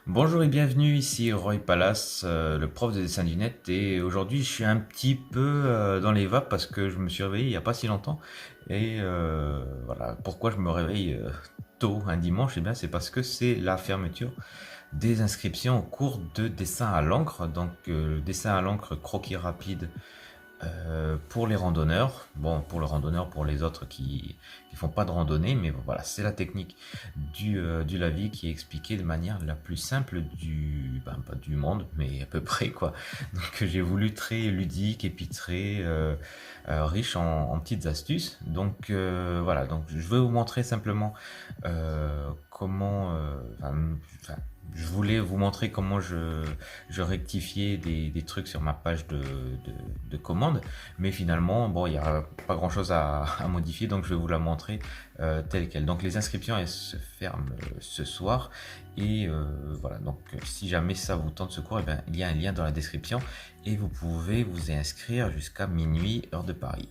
Bonjour et bienvenue, ici Roy Palace, le prof de dessin du net, et aujourd'hui je suis un petit peu dans les vapes parce que je me suis réveillé il n'y a pas si longtemps. Et voilà, pourquoi je me réveille tôt un dimanche? Eh bien c'est parce que c'est la fermeture des inscriptions au cours de dessin à l'encre, donc le dessin à l'encre croquis rapide pour les randonneurs. Bon, pour le randonneur, pour les autres qui font pas de randonnée, mais bon, voilà, c'est la technique du lavis qui est expliquée de manière la plus simple pas du monde, mais à peu près quoi. Donc j'ai voulu très ludique et puis très riche en petites astuces. Donc voilà, donc je vais vous montrer simplement comment, je voulais vous montrer comment je rectifiais des trucs sur ma page de commande, mais finalement, bon, il n'y a pas grand chose à modifier, donc je vais vous la montrer telle quelle. Donc les inscriptions, elles se ferment ce soir, et voilà, donc si jamais ça vous tente ce cours, eh ben, il y a un lien dans la description, et vous pouvez vous y inscrire jusqu'à minuit, heure de Paris.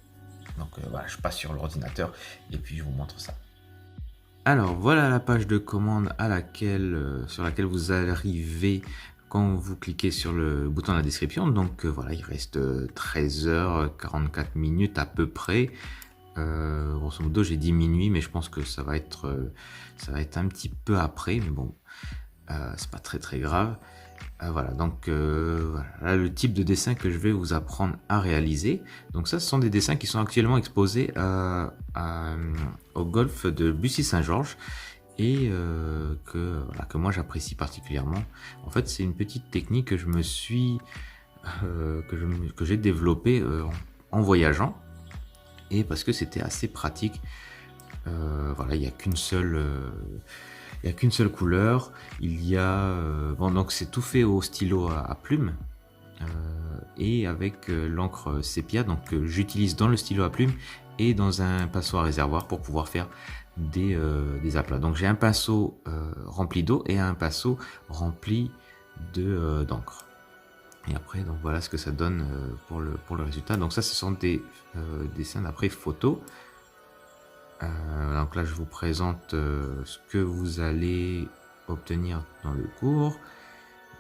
Donc voilà, je passe sur l'ordinateur, et puis je vous montre ça. Alors voilà la page de commande sur laquelle vous arrivez quand vous cliquez sur le bouton de la description. Donc voilà, il reste 13h44 minutes à peu près. Grosso modo, j'ai dit minuit, mais je pense que ça va être un petit peu après, mais bon, c'est pas très très grave. Voilà, donc voilà le type de dessin que je vais vous apprendre à réaliser. Donc ça, ce sont des dessins qui sont actuellement exposés au golfe de Bussy-Saint-Georges, et voilà, que moi j'apprécie particulièrement. En fait, c'est une petite technique que que j'ai développée en voyageant, et parce que c'était assez pratique. Voilà, il y a qu'une seule couleur. Bon, donc c'est tout fait au stylo à plume, et avec l'encre sépia. Donc j'utilise dans le stylo à plume et dans un pinceau à réservoir pour pouvoir faire des aplats. Donc j'ai un pinceau rempli d'eau et un pinceau rempli d'encre. Et après, donc voilà ce que ça donne pour le résultat. Donc ça, ce sont des dessins d'après photo. Donc là, je vous présente ce que vous allez obtenir dans le cours.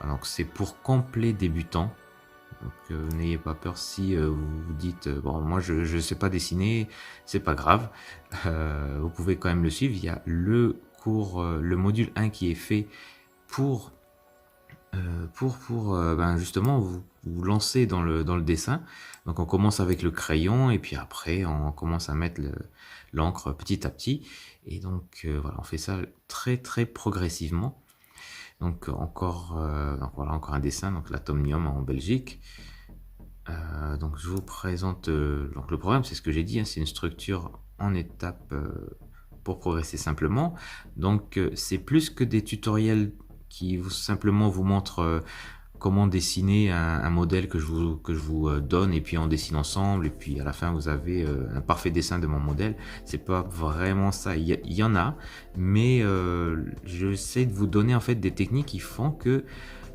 Donc c'est pour complet débutant. Donc n'ayez pas peur si vous vous dites bon, moi je sais pas dessiner, c'est pas grave. Vous pouvez quand même le suivre. Il y a le cours, le module 1 qui est fait pour justement vous lancer dans le dessin. Donc on commence avec le crayon, et puis après on commence à mettre l'encre petit à petit, et donc voilà, on fait ça très très progressivement. Donc voilà encore un dessin, donc l'Atomium en Belgique. Donc je vous présente donc le programme, c'est ce que j'ai dit, hein, c'est une structure en étapes pour progresser simplement. Donc c'est plus que des tutoriels qui simplement vous montrent comment dessiner un modèle que je vous donne, et puis on dessine ensemble, et puis à la fin vous avez un parfait dessin de mon modèle. C'est pas vraiment ça, il y en a, mais j'essaie de vous donner en fait des techniques qui font que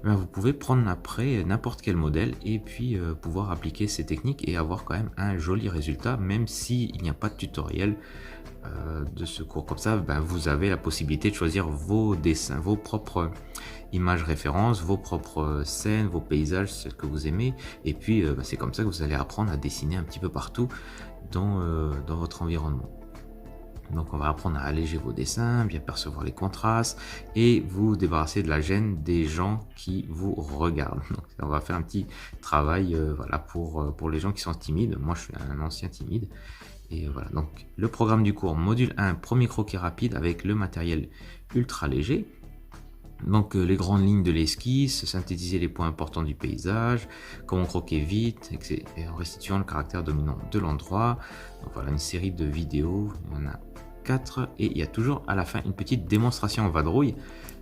vous pouvez prendre après n'importe quel modèle, et puis pouvoir appliquer ces techniques et avoir quand même un joli résultat, même s'il n'y a pas de tutoriel de ce cours. Comme ça, vous avez la possibilité de choisir vos dessins, vos propres images références, vos propres scènes, vos paysages, ce que vous aimez, et puis c'est comme ça que vous allez apprendre à dessiner un petit peu partout dans votre environnement. Donc on va apprendre à alléger vos dessins, bien percevoir les contrastes, et vous débarrasser de la gêne des gens qui vous regardent. Donc on va faire un petit travail voilà, pour les gens qui sont timides. Moi je suis un ancien timide. Et voilà, donc le programme du cours, module 1, premier croquis rapide avec le matériel ultra léger. Donc les grandes lignes de l'esquisse, synthétiser les points importants du paysage, comment croquer vite, et en restituant le caractère dominant de l'endroit. Donc voilà, une série de vidéos, il y en a 4, et il y a toujours à la fin une petite démonstration en vadrouille,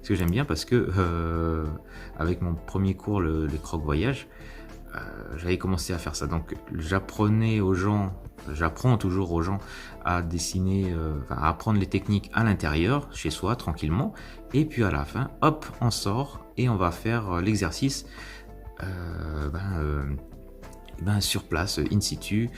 ce que j'aime bien parce que avec mon premier cours, les croque-voyages, j'avais commencé à faire ça. Donc j'apprends toujours aux gens à dessiner, à apprendre les techniques à l'intérieur, chez soi, tranquillement, et puis à la fin, hop, on sort et on va faire l'exercice sur place, in situ,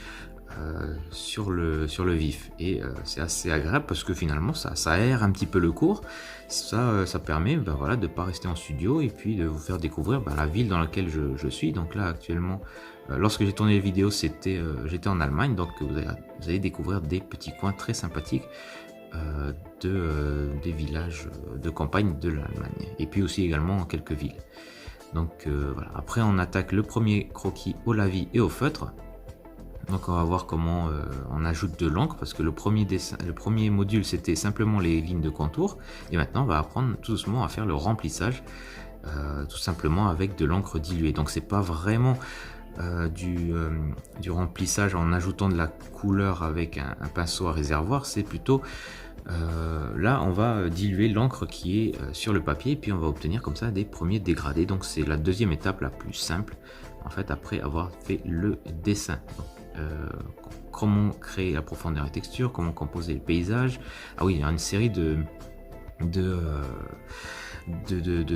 sur le vif. Et c'est assez agréable parce que finalement ça aère un petit peu le cours, ça permet voilà, de ne pas rester en studio et puis de vous faire découvrir la ville dans laquelle je suis. Donc là actuellement, lorsque j'ai tourné les vidéos, j'étais en Allemagne, donc vous allez découvrir des petits coins très sympathiques des villages de campagne de l'Allemagne, et puis aussi également quelques villes. Donc voilà. Après on attaque le premier croquis au lavis et au feutre. Donc on va voir comment on ajoute de l'encre, parce que le premier module c'était simplement les lignes de contour, et maintenant on va apprendre tout doucement à faire le remplissage, tout simplement avec de l'encre diluée. Donc c'est pas vraiment du remplissage en ajoutant de la couleur avec un pinceau à réservoir, c'est plutôt là on va diluer l'encre qui est sur le papier, et puis on va obtenir comme ça des premiers dégradés. Donc c'est la deuxième étape la plus simple en fait après avoir fait le dessin. Donc, comment créer la profondeur et texture, comment composer le paysage. Ah oui, il y a une série de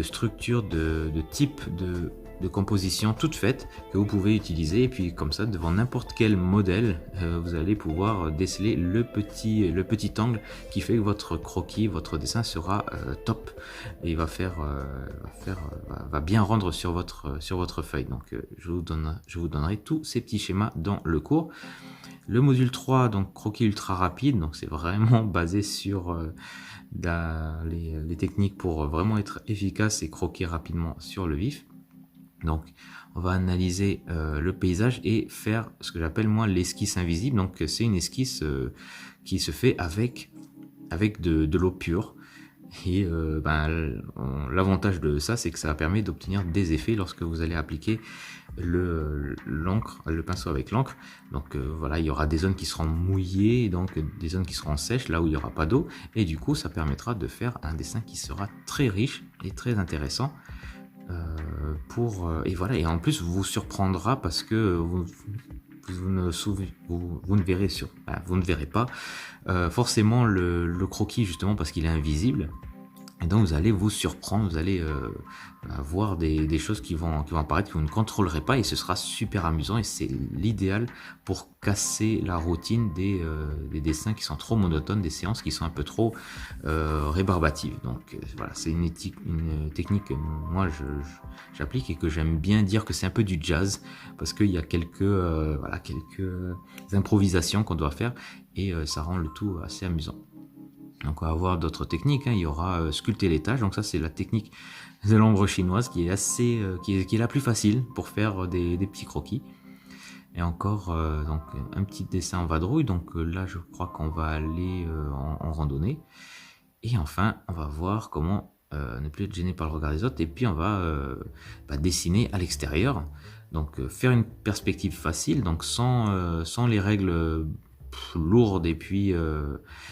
structures, de types de composition toutes faites que vous pouvez utiliser, et puis comme ça devant n'importe quel modèle vous allez pouvoir déceler le petit angle qui fait que votre croquis, votre dessin sera top, et va bien rendre sur votre feuille. Donc je vous donnerai tous ces petits schémas dans le cours. Le module 3, donc croquis ultra rapide, donc c'est vraiment basé sur les techniques pour vraiment être efficace et croquer rapidement sur le vif. Donc on va analyser le paysage et faire ce que j'appelle moi l'esquisse invisible. Donc c'est une esquisse qui se fait avec de l'eau pure, et l'avantage de ça, c'est que ça permet d'obtenir des effets lorsque vous allez appliquer le pinceau avec l'encre. Donc voilà, il y aura des zones qui seront mouillées, donc des zones qui seront sèches là où il n'y aura pas d'eau, et du coup ça permettra de faire un dessin qui sera très riche et très intéressant. Et voilà, et en plus vous surprendra parce que vous ne verrez pas forcément le croquis, justement parce qu'il est invisible. Et donc vous allez vous surprendre, vous allez voir des choses qui vont apparaître que vous ne contrôlerez pas, et ce sera super amusant, et c'est l'idéal pour casser la routine des dessins qui sont trop monotones, des séances qui sont un peu trop rébarbatives. Donc voilà, c'est une technique que moi j'applique et que j'aime bien dire que c'est un peu du jazz, parce qu'il y a quelques improvisations qu'on doit faire, et ça rend le tout assez amusant. Donc on va avoir d'autres techniques, il y aura sculpter les taches, donc ça c'est la technique de l'ombre chinoise qui est la plus facile pour faire des petits croquis. Et encore donc un petit dessin en vadrouille, donc là je crois qu'on va aller en randonnée. Et enfin on va voir comment ne plus être gêné par le regard des autres, et puis on va dessiner à l'extérieur. Donc faire une perspective facile, donc sans les règles lourde et puis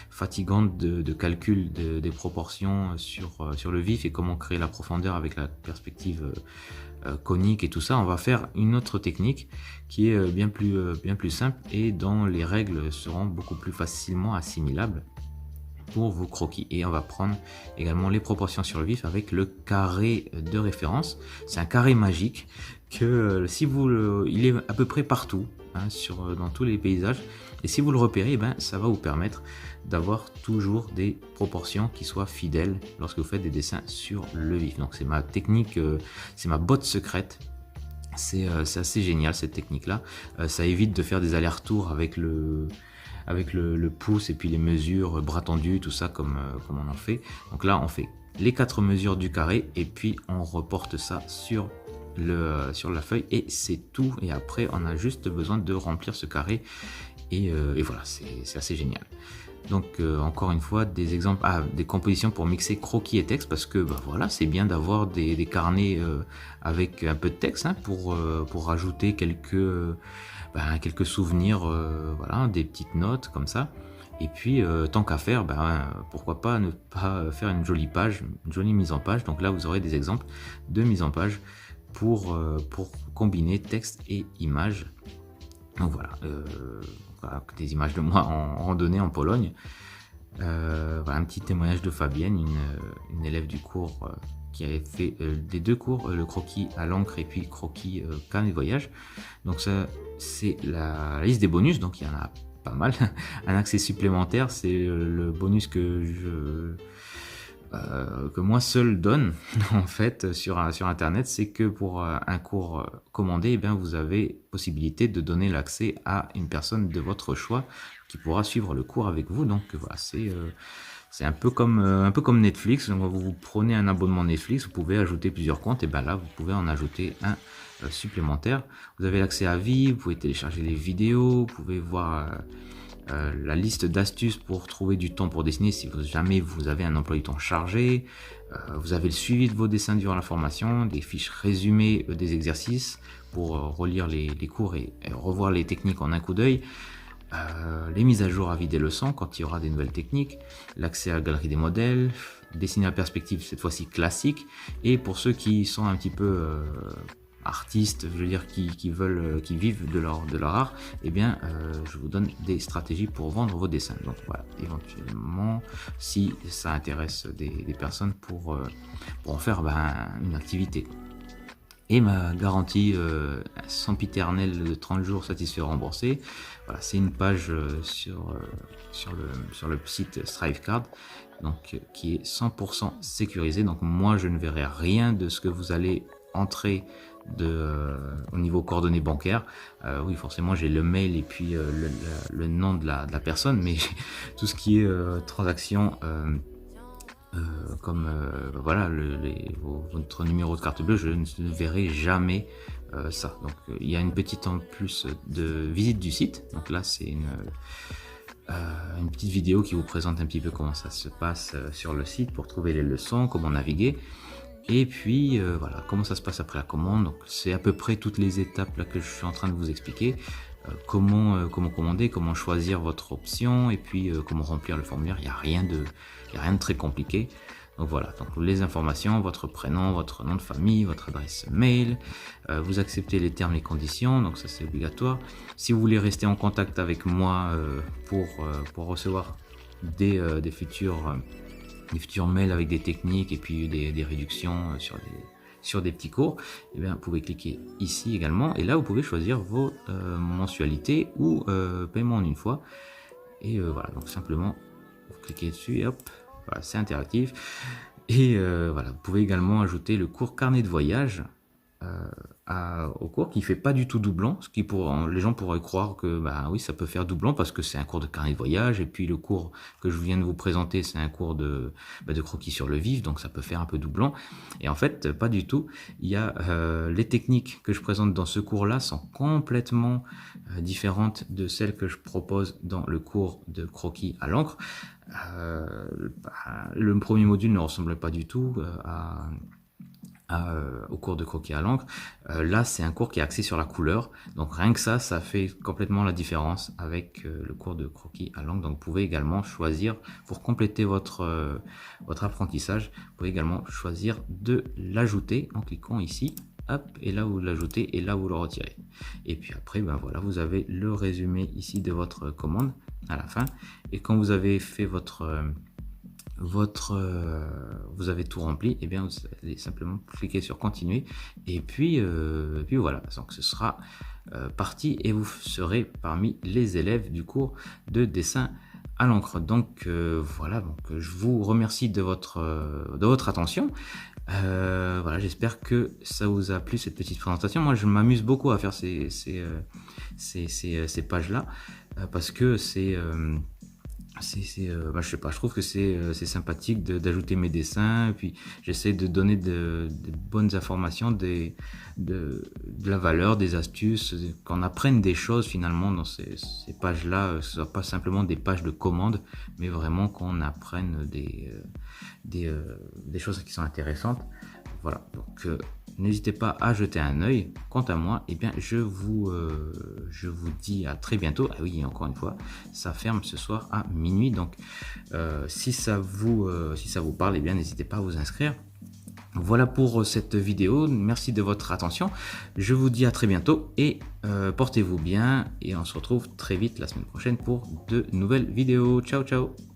fatigante de calcul des proportions sur le vif, et comment créer la profondeur avec la perspective conique et tout ça. On va faire une autre technique qui est bien plus simple, et dont les règles seront beaucoup plus facilement assimilables pour vos croquis. Et on va prendre également les proportions sur le vif avec le carré de référence. C'est un carré magique que il est à peu près partout, dans tous les paysages, et si vous le repérez, ça va vous permettre d'avoir toujours des proportions qui soient fidèles lorsque vous faites des dessins sur le vif. Donc c'est ma technique, c'est ma botte secrète. C'est assez génial cette technique là. Ça évite de faire des allers-retours avec le pouce et puis les mesures bras tendus, tout ça comme on en fait. Donc là on fait les 4 mesures du carré, et puis on reporte ça sur la feuille, et c'est tout. Et après on a juste besoin de remplir ce carré, et voilà, c'est assez génial. Donc encore une fois, des exemples, des compositions pour mixer croquis et texte, parce que voilà, c'est bien d'avoir des carnets avec un peu de texte, pour rajouter quelques souvenirs, voilà, des petites notes comme ça. Et puis tant qu'à faire, pourquoi pas ne pas faire une jolie page, une jolie mise en page. Donc là vous aurez des exemples de mise en page pour combiner texte et images. Donc voilà, des images de moi en randonnée en Pologne. Voilà, un petit témoignage de Fabienne, une élève du cours qui avait fait les deux cours, le croquis à l'encre et puis croquis carnet de voyage. Donc ça, c'est la liste des bonus, donc il y en a pas mal. Un accès supplémentaire, c'est le bonus que moi seul donne en fait sur internet, c'est que pour un cours commandé, eh bien, vous avez possibilité de donner l'accès à une personne de votre choix qui pourra suivre le cours avec vous. Donc voilà, c'est un peu comme Netflix. Donc, vous prenez un abonnement Netflix, vous pouvez ajouter plusieurs comptes, et bien là vous pouvez en ajouter un supplémentaire. Vous avez l'accès à vie, vous pouvez télécharger les vidéos, vous pouvez voir la liste d'astuces pour trouver du temps pour dessiner si jamais vous avez un emploi du temps chargé. Vous avez le suivi de vos dessins durant la formation, des fiches résumées des exercices pour relire les cours et revoir les techniques en un coup d'œil. Les mises à jour à vie des leçons quand il y aura des nouvelles techniques, l'accès à la galerie des modèles, dessiner à perspective cette fois-ci classique, et pour ceux qui sont un petit peu artistes, je veux dire qui vivent de leur art, eh bien je vous donne des stratégies pour vendre vos dessins. Donc voilà, éventuellement si ça intéresse des personnes pour en faire une activité. Et ma garantie sempiternelle de 30 jours satisfait remboursé. Voilà, c'est une page sur le site StriveCard, donc qui est 100% sécurisé. Donc moi je ne verrai rien de ce que vous allez entrer au niveau coordonnées bancaires. Oui, forcément j'ai le mail et puis le nom de la personne, mais tout ce qui est transaction comme voilà votre numéro de carte bleue, je ne verrai jamais ça. Donc il y a une petite en plus de visite du site. Donc là c'est une petite vidéo qui vous présente un petit peu comment ça se passe sur le site pour trouver les leçons, comment naviguer. Et puis voilà, comment ça se passe après la commande. Donc c'est à peu près toutes les étapes là que je suis en train de vous expliquer. Comment commander, comment choisir votre option, et puis comment remplir le formulaire. Il n'y a rien de très compliqué. Donc voilà, donc les informations, votre prénom, votre nom de famille, votre adresse mail, vous acceptez les termes et conditions, donc ça c'est obligatoire. Si vous voulez rester en contact avec moi pour recevoir des futurs mails avec des techniques et puis des réductions sur des petits cours, et bien, vous pouvez cliquer ici également, et là vous pouvez choisir vos mensualités ou paiement en une fois. Et voilà, donc simplement vous cliquez dessus et hop, voilà, c'est interactif. Et voilà, vous pouvez également ajouter le cours carnet de voyage au cours, qui fait pas du tout doublon, ce qui les gens pourraient croire que oui, ça peut faire doublon parce que c'est un cours de carnet de voyage, et puis le cours que je viens de vous présenter c'est un cours de croquis sur le vif, donc ça peut faire un peu doublon. Et en fait pas du tout. Il y a les techniques que je présente dans ce cours là sont complètement différentes de celles que je propose dans le cours de croquis à l'encre. Le premier module ne ressemble pas du tout au cours de croquis à l'encre. Là c'est un cours qui est axé sur la couleur, donc rien que ça fait complètement la différence avec le cours de croquis à l'encre. Donc vous pouvez également choisir, pour compléter votre apprentissage, vous pouvez également choisir de l'ajouter en cliquant ici, hop, et là vous l'ajoutez et là vous le retirez. Et puis après voilà, vous avez le résumé ici de votre commande à la fin, et quand vous avez fait vous avez tout rempli, et bien vous allez simplement cliquer sur continuer, et puis voilà, donc ce sera parti et vous serez parmi les élèves du cours de dessin à l'encre. Donc voilà, donc je vous remercie de votre attention. Voilà, j'espère que ça vous a plu cette petite présentation. Moi je m'amuse beaucoup à faire ces pages là parce que je sais pas, je trouve que c'est sympathique d'ajouter mes dessins, et puis j'essaie de donner de bonnes informations, de la valeur, des astuces, qu'on apprenne des choses finalement dans ces pages là, que ce soit pas simplement des pages de commande, mais vraiment qu'on apprenne des choses qui sont intéressantes. Voilà, donc n'hésitez pas à jeter un œil. Quant à moi, eh bien, je vous dis à très bientôt. Ah oui, encore une fois, ça ferme ce soir à minuit. Donc, si ça vous parle, eh bien, n'hésitez pas à vous inscrire. Voilà pour cette vidéo. Merci de votre attention. Je vous dis à très bientôt et portez-vous bien. Et on se retrouve très vite la semaine prochaine pour de nouvelles vidéos. Ciao, ciao!